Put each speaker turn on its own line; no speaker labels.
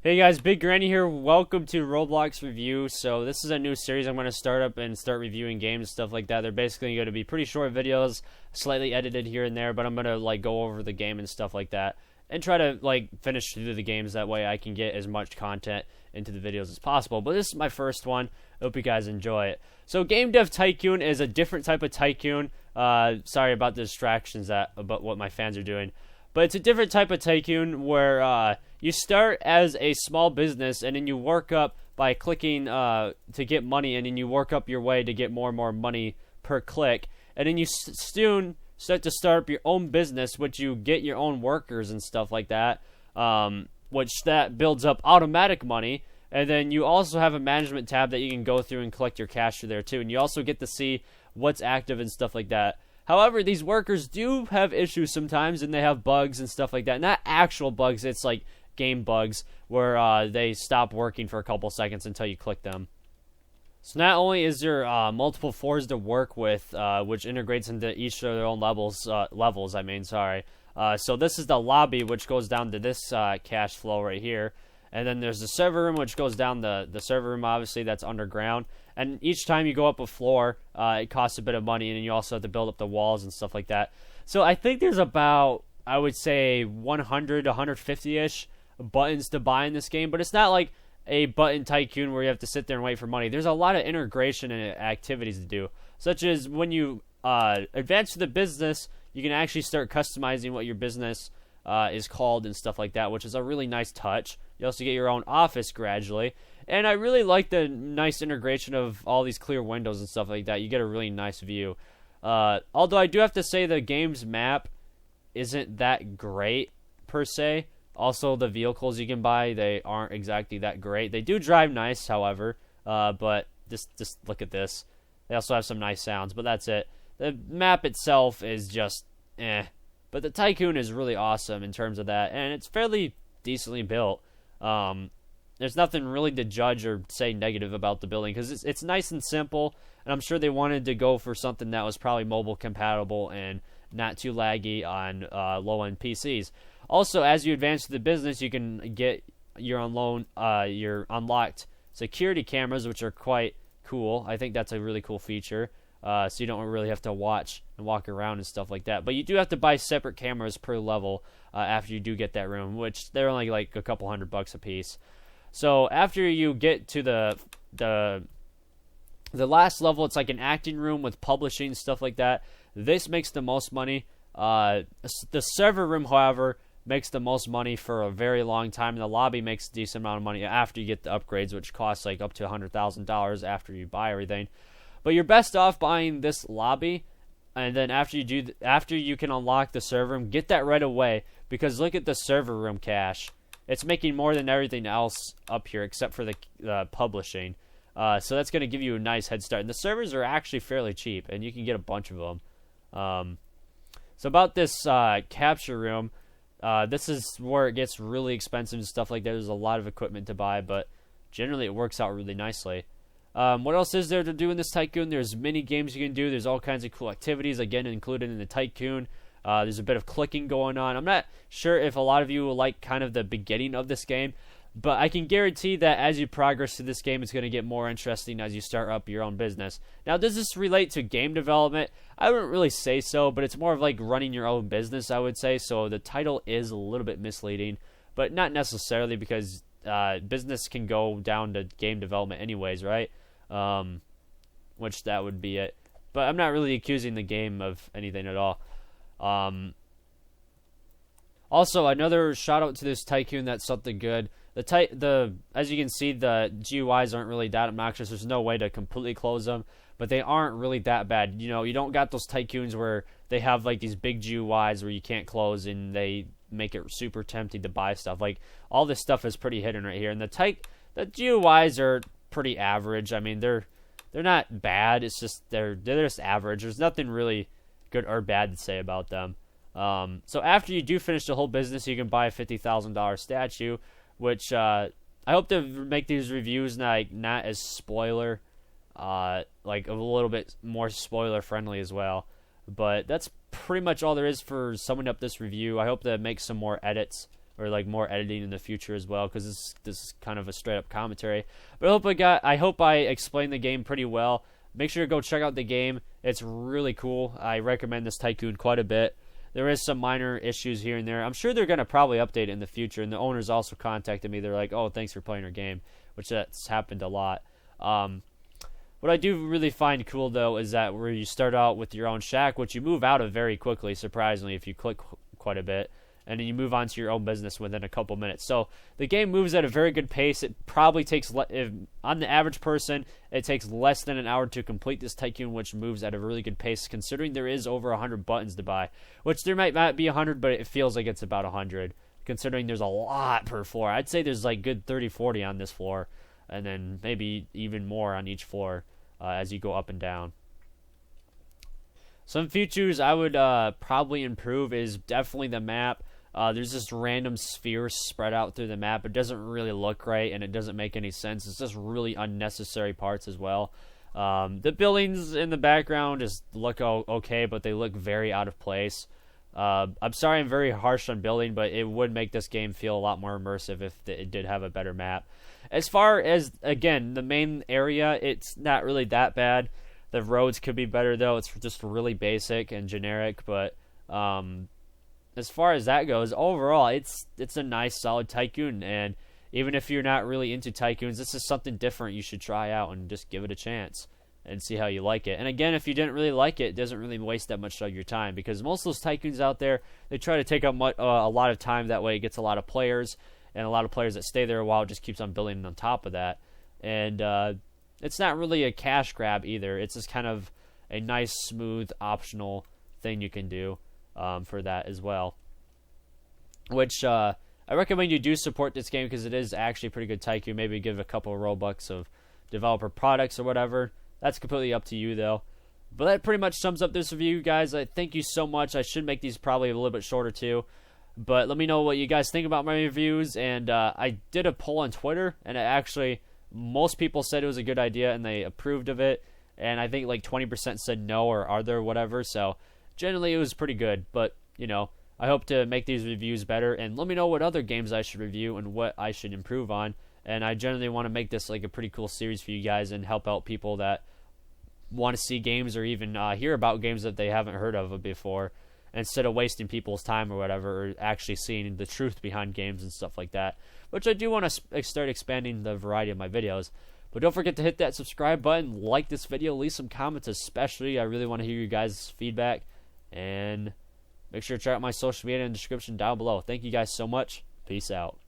Hey guys, Big Granny here. Welcome to Roblox Review. So this is a new series I'm going to start up and start reviewing games and stuff like that. They're basically going to be pretty short videos, slightly edited here and there, but I'm going to go over the game and stuff like that and try to finish through the games. That way I can get as much content into the videos as possible. But this is my first one. Hope you guys enjoy it. So Game Dev Tycoon is a different type of Tycoon. Sorry about the distractions about what my fans are doing. But it's a different type of Tycoon where you start as a small business and then you work up by clicking to get money, and then you work up your way to get more and more money per click. And then you soon start up your own business, which you get your own workers and stuff like that, which that builds up automatic money. And then you also have a management tab that you can go through and collect your cash through there too. And you also get to see what's active and stuff like that. However, these workers do have issues sometimes, and they have bugs and stuff like that. Not actual bugs, it's like game bugs, where they stop working for a couple seconds until you click them. So not only is there multiple floors to work with, which integrates into each of their own levels. So this is the lobby, which goes down to this cash flow right here. And then there's the server room, which goes down the server room, obviously, that's underground. And each time you go up a floor, it costs a bit of money, and then you also have to build up the walls and stuff like that. So I think there's about, I would say, 100 to 150-ish buttons to buy in this game. But it's not like a button Tycoon where you have to sit there and wait for money. There's a lot of integration and activities to do, such as when you advance to the business, you can actually start customizing what your business is called and stuff like that, which is a really nice touch. You also get your own office gradually. And I really like the nice integration of all these clear windows and stuff like that. You get a really nice view. Although I do have to say the game's map isn't that great, per se. Also, the vehicles you can buy, they aren't exactly that great. They do drive nice, however. But just look at this. They also have some nice sounds, but that's it. The map itself is just eh. But the Tycoon is really awesome in terms of that. And it's fairly decently built. There's nothing really to judge or say negative about the building, because it's nice and simple, and I'm sure they wanted to go for something that was probably mobile compatible and not too laggy on low-end PCs. Also, as you advance to the business, you can get your unlocked security cameras, which are quite cool. I think that's a really cool feature, so you don't really have to watch and walk around and stuff like that. But you do have to buy separate cameras per level after you do get that room, which they're only like a couple $100 a piece. So after you get to the last level, it's like an acting room with publishing, stuff like that. This makes the most money. The server room, however, makes the most money for a very long time. And the lobby makes a decent amount of money after you get the upgrades, which costs like up to $100,000 after you buy everything. But you're best off buying this lobby, and then after you can unlock the server room, get that right away, because look at the server room cash. It's making more than everything else up here except for the publishing. So that's going to give you a nice head start. And the servers are actually fairly cheap, and you can get a bunch of them. So about this capture room, this is where it gets really expensive and stuff like that. There's a lot of equipment to buy, but generally it works out really nicely. What else is there to do in this Tycoon? There's mini games you can do. There's all kinds of cool activities, again, included in the Tycoon. There's a bit of clicking going on. I'm not sure if a lot of you will like kind of the beginning of this game, but I can guarantee that as you progress through this game, it's going to get more interesting as you start up your own business. Now, does this relate to game development? I wouldn't really say so, but it's more of like running your own business, I would say. So the title is a little bit misleading, but not necessarily, because business can go down to game development anyways, right? Which that would be it. But I'm not really accusing the game of anything at all. Also, another shout out to this Tycoon that's something good. As you can see, the GUIs aren't really that obnoxious. There's no way to completely close them, but they aren't really that bad. You know, you don't got those Tycoons where they have like these big GUIs where you can't close, and they make it super tempting to buy stuff. Like, all this stuff is pretty hidden right here, and the GUIs are pretty average. I mean, they're not bad. It's just they're just average. There's nothing really good or bad to say about them. So after you do finish the whole business, you can buy a $50,000 statue, which I hope to make these reviews not as spoiler, like a little bit more spoiler friendly as well. But that's pretty much all there is for summing up this review. I hope to make some more edits or like more editing in the future as well, because this is kind of a straight up commentary. But I hope I explained the game pretty well. Make sure to go check out the game. It's really cool. I recommend this Tycoon quite a bit. There is some minor issues here and there. I'm sure they're going to probably update it in the future, and the owners also contacted me. They're like, oh, thanks for playing our game, which that's happened a lot. What I do really find cool, though, is that where you start out with your own shack, which you move out of very quickly, surprisingly, if you click quite a bit, and then you move on to your own business within a couple minutes. So the game moves at a very good pace. It probably takes, on the average person, it takes less than an hour to complete this Tycoon, which moves at a really good pace, considering there is over 100 buttons to buy, which there might not be 100, but it feels like it's about 100, considering there's a lot per floor. I'd say there's like good 30, 40 on this floor, and then maybe even more on each floor as you go up and down. Some features I would probably improve is definitely the map. There's just random spheres spread out through the map. It doesn't really look right, and it doesn't make any sense. It's just really unnecessary parts as well. The buildings in the background just look okay, but they look very out of place. I'm sorry I'm very harsh on building, but it would make this game feel a lot more immersive if it did have a better map. As far as, again, the main area, it's not really that bad. The roads could be better, though. It's just really basic and generic, but as far as that goes, overall, it's a nice, solid Tycoon, and even if you're not really into Tycoons, this is something different you should try out and just give it a chance and see how you like it. And again, if you didn't really like it, it doesn't really waste that much of your time, because most of those Tycoons out there, they try to take up a lot of time. That way it gets a lot of players, and a lot of players that stay there a while just keeps on building on top of that. And it's not really a cash grab either. It's just kind of a nice, smooth, optional thing you can do for that as well. Which I recommend you do support this game, because it is actually a pretty good Tycoon. Maybe give a couple of Robux of developer products or whatever. That's completely up to you, though. But that pretty much sums up this review, guys. I thank you so much. I should make these probably a little bit shorter, too. But let me know what you guys think about my reviews. And I did a poll on Twitter, and most people said it was a good idea, and they approved of it. And I think like 20% said no or are there, whatever. So generally it was pretty good. But, you know, I hope to make these reviews better. And let me know what other games I should review and what I should improve on. And I generally want to make this like a pretty cool series for you guys and help out people that want to see games or even hear about games that they haven't heard of before, instead of wasting people's time or whatever, or actually seeing the truth behind games and stuff like that, which I do want to start expanding the variety of my videos. But don't forget to hit that subscribe button, like this video, leave some comments especially. I really want to hear you guys' feedback, and make sure to check out my social media in the description down below. Thank you guys so much. Peace out.